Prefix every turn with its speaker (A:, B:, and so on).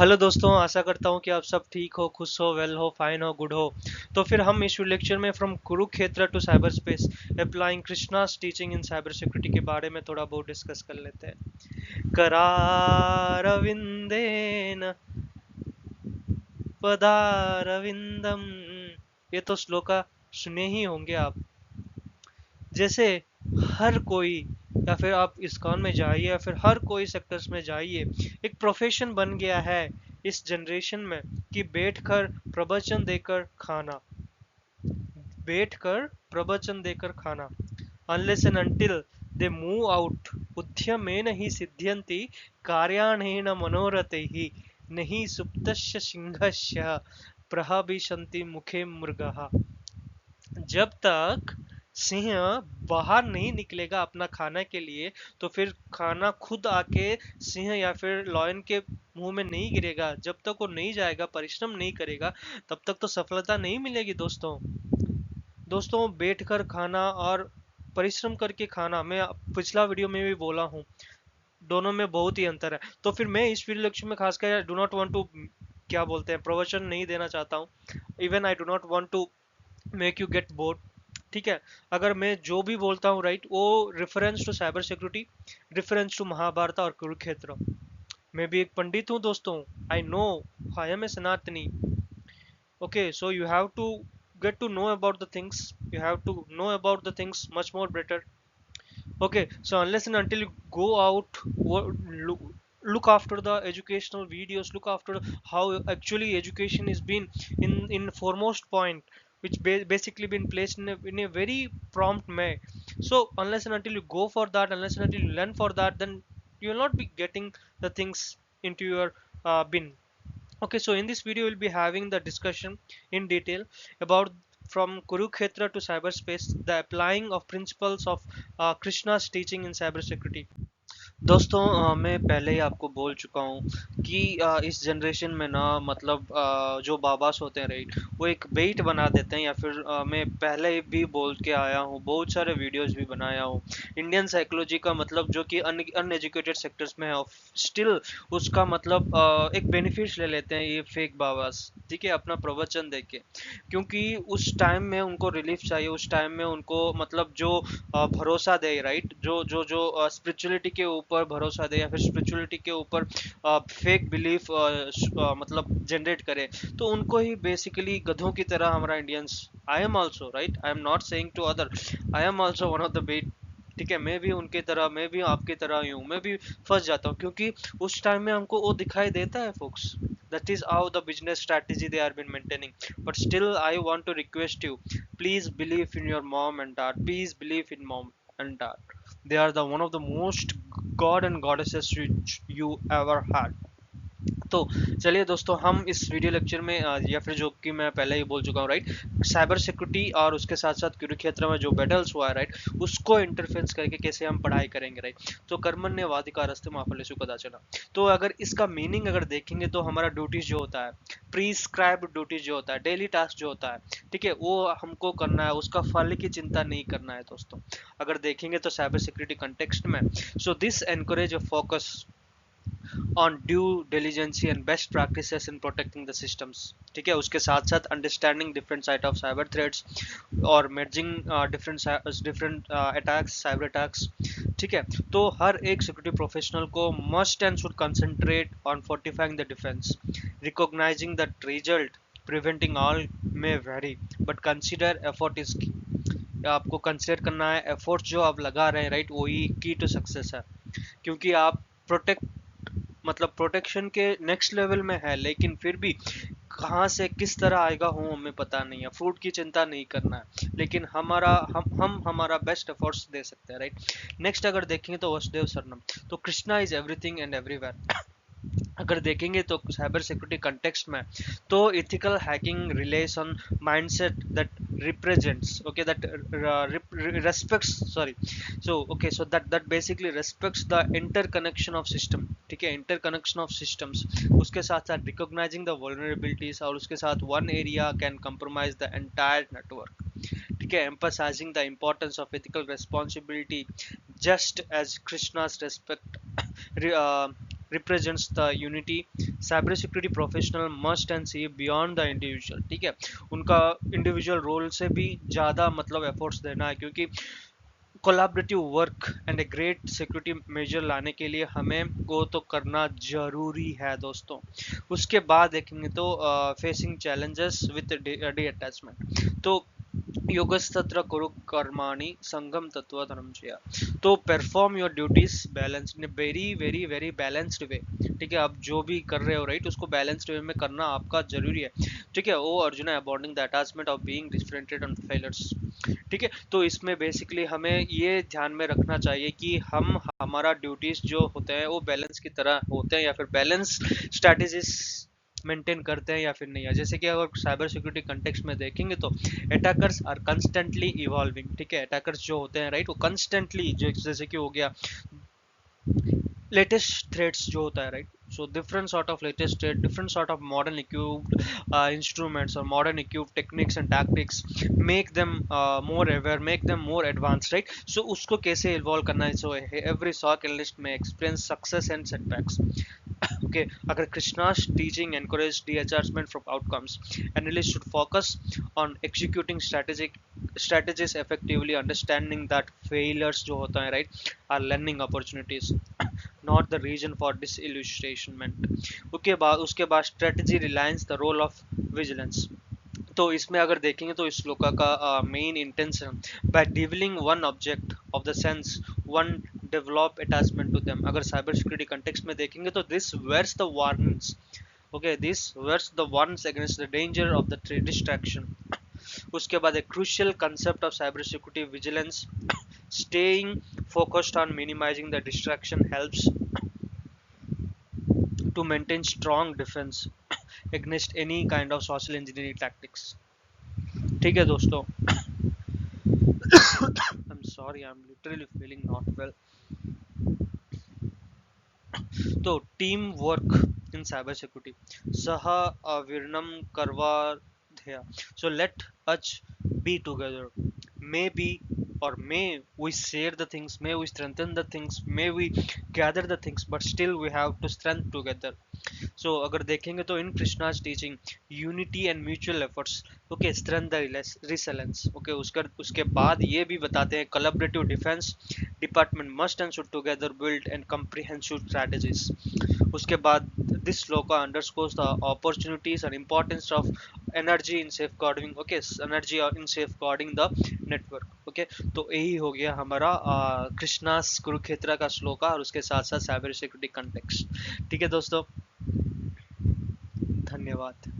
A: Hello दोस्तों, आशा करता हूँ कि आप सब ठीक हो, खुश हो, वेल हो, फाइन हो, गुड हो। तो फिर हम इस लेक्चर में from Kurukshetra to cyber space applying Krishna's teaching in cyber security के बारे में थोड़ा बहुत डिस्कस कर लेते हैं। करारविंदेन पदारविंदम, ये तो श्लोका सुने ही होंगे आप। जैसे हर कोई, या फिर आप इस्कॉन में जाइए या फिर हर कोई सेक्टर्स में जाइए, एक प्रोफेशन बन गया है इस जनरेशन में कि बैठकर प्रवचन देकर खाना, बैठकर प्रवचन देकर खाना। Unless and until they move out उद्यमेन ही सिद्ध्यन्ति कार्याणेन मनोरथैः नहि सुप्तस्य सिंहस्य प्रहविशन्ति मुखे मृगः। जब तक सिंह बाहर नहीं निकलेगा अपना खाना के लिए, तो फिर खाना खुद आके सिंह या फिर लॉयन के मुंह में नहीं गिरेगा। जब तक वो नहीं जाएगा, परिश्रम नहीं करेगा, तब तक तो सफलता नहीं मिलेगी दोस्तों। दोस्तों, बैठकर खाना और परिश्रम करके खाना, मैं पिछला वीडियो में भी बोला हूँ, दोनों में बहुत ही अंतर है। तो फिर मैं इस वीडियो लेक्चर में खासकर डू नॉट वांट टू, क्या बोलते हैं, प्रवचन नहीं देना चाहता हूँ। Even I do not want to make you get bored. ठीक है, अगर मैं जो भी बोलता हूँ राइट, वो reference to cyber security, reference to Mahabharata और कुरुक्षेत्र। मैं भी एक पंडित हूँ दोस्तों, I know, I am a Sanatani. Okay, so you have to get to know about the things, you have to know about the things much more better. Okay, so unless and until you go out, look after the educational videos, look after how actually education is been in foremost point, which basically been placed in a very prompt way. So unless and until you go for that, unless and until you learn for that, then you will not be getting the things into your bin. Okay, so in this video we'll be having the discussion in detail about from Kurukshetra to cyberspace, the applying of principles of Krishna's teaching in cybersecurity. दोस्तों, मैं पहले ही आपको बोल चुका हूँ कि इस generation में ना, मतलब जो बाबास होते हैं राइट, वो एक वेट बना देते हैं, या फिर मैं पहले भी बोल के आया हूँ, बहुत सारे वीडियोस भी बनाया हूँ। इंडियन साइकोलॉजी का मतलब जो कि अनएजुकेटेड सेक्टर्स में है, स्टिल उसका मतलब एक बेनिफिट्स ले लेते हैं ये फेक बाबास, ठीक है, अपना प्रवचन देके। क्योंकि उस टाइम में उनको रिलीफ चाहिए, उस टाइम में उनको मतलब जो भरोसा दे राइट, जो जो जो स्पिरिचुअलिटी के ऊपर भरोसा दे, या फिर स्पिरिचुअलिटी के ऊपर फेक बिलीफ मतलब जनरेट करे, तो उनको ही बेसिकली गधों की तरह हमारा Indians, I am also right, I am not saying to other, I am also one of the bet. ठीक है, मैं भी उनके तरह, मैं भी आपकी तरह ही हूँ, मैं भी फंस जाता हूँ, क्योंकि उस टाइम में हमको वो दिखाई देता है focus. That is how the business strategy they are been maintaining. But still, I want to request you, please believe in your mom and dad. Please believe in mom and dad. They are the one of the most god and goddesses which you ever had. तो चलिए दोस्तों, हम इस video lecture में या फिर जो कि मैं पहले ही बोल चुका हूँ राइट, साइबर सिक्योरिटी और उसके साथ साथ कुरुक्षेत्र में जो बैटल्स हुआ है राइट, उसको इंटरफेरेंस करके कैसे हम पढ़ाई करेंगे राइट। तो कर्मण्येवाधिकारस्ते मा फलेषु कदाचन। तो अगर इसका मीनिंग अगर देखेंगे, तो हमारा ड्यूटीज जो होता है, प्रिस्क्राइब ड्यूटीज जो होता है, डेली टास्क जो होता है, ठीक है, वो हमको करना है, उसका फल की चिंता नहीं करना है दोस्तों। अगर देखेंगे तो साइबर सिक्योरिटी कंटेक्स्ट में, so this encourage a focus on due diligence and best practices in protecting the systems. ठीक है, उसके साथ साथ understanding different site of cyber threats और merging different attacks, cyber attacks. ठीक है, तो हर एक सिक्योरिटी प्रोफेशनल को must and should concentrate on fortifying the defence, recognizing the result, preventing all में very, but consider effort is key. आपको consider करना है एफर्ट्स जो आप लगा रहे हैं राइट, वही की टू सक्सेस है। क्योंकि आप प्रोटेक्ट, मतलब प्रोटेक्शन के नेक्स्ट लेवल में है, लेकिन फिर भी कहाँ से किस तरह आएगा हूँ हमें पता नहीं है। फ्रूट की चिंता नहीं करना है, लेकिन हम हमारा बेस्ट एफर्ट्स दे सकते हैं राइट। नेक्स्ट अगर देखेंगे तो वसुदेव शरणम, तो Krishna is everything and everywhere. अगर देखेंगे तो साइबर सिक्योरिटी कंटेक्स्ट में, तो ethical hacking रिलेस on mindset that represents, okay, that respects, sorry, so okay, so that basically respects the interconnection of system. ठीक है, इंटरकनेक्शन ऑफ सिस्टम्स, उसके साथ साथ रिकॉग्नाइजिंग द वल्नरेबिलिटीज, और उसके साथ one area can compromise the entire network. ठीक है, emphasizing the importance of ethical responsibility, just as Krishna's respect represents the unity. Cyber security professional must and see beyond the individual. ठीक है, उनका individual role से भी ज़्यादा मतलब efforts देना है, क्योंकि collaborative work and a great security measure लाने के लिए हमें वो तो करना जरूरी है दोस्तों। उसके बाद देखेंगे तो facing challenges with D attachment. तो योगस्तत्र कुरु कर्माणि संगम तत्व धनंजय। तो perform your duties balance in very very very balanced way. ठीक है, आप जो भी कर रहे हो राइट, उसको बैलेंस्ड वे में करना आपका जरूरी है। ठीक है, ओ Arjun avoiding the attachment of being differentiated on failures. ठीक है, तो इसमें बेसिकली हमें ये ध्यान में रखना चाहिए कि हम हमारा ड्यूटीज जो होते हैं वो बैलेंस की तरह होते हैं या फिर बैलेंस स्ट्रैटेजीज मेंटेन करते हैं या फिर नहीं है। जैसे कि अगर साइबर सिक्योरिटी कंटेक्स्ट में देखेंगे तो अटैकर्स आर कंस्टेंटली इवॉल्विंग। ठीक है, अटैकर्स जो होते हैं राइट, वो कंस्टेंटली, जैसे कि हो गया लेटेस्ट थ्रेड्स जो होता है right, so different sort of latest threat, different sort of modern equipped instruments or modern equipped techniques and tactics make them more aware, make them more advanced right. So उसको कैसे evolve करना है, so every SOC analyst may experience success and setbacks. Okay, agar Krishna's teaching encouraged detachment from outcomes, analysts should focus on executing strategies effectively, understanding that failures जो होता है right are learning opportunities, not the reason for disillusionment. उसके बाद strategy relies the role of vigilance. तो इसमें अगर देखेंगे तो इस श्लोका का main intention, by dwelling one object of the sense one develop attachment to them. अगर साइबर सिक्योरिटी कंटेक्स्ट में देखेंगे तो this wears the warnings, okay, this wears the warnings against the danger of the distraction. उसके बाद एक crucial concept of cyber security vigilance, staying focused on minimizing the distraction helps to maintain strong defense against any kind of social engineering tactics. ठीक है दोस्तों, I'm sorry, I'm literally feeling not well. तो team work in cyber security सह अविर्णम करवा ध्येय। So let us be together, may be or may we share the things, may we strengthen the things, may we gather the things, but still we have to strength together. So अगर देखेंगे तो इन कृष्णा's teaching unity and mutual efforts, okay, strength the resilience, okay, उसके बाद ये भी बताते हैं collaborative defense department must and should together build and comprehensive strategies. उसके बाद this sloka underscores the opportunities and importance of energy in safeguarding, okay, energy in safeguarding the network. Okay, तो यही हो गया हमारा कृष्णास कुरुक्षेत्र का श्लोका और उसके साथ साथ साइबर सिक्योरिटी कंटेक्स्ट। ठीक है दोस्तों, धन्यवाद।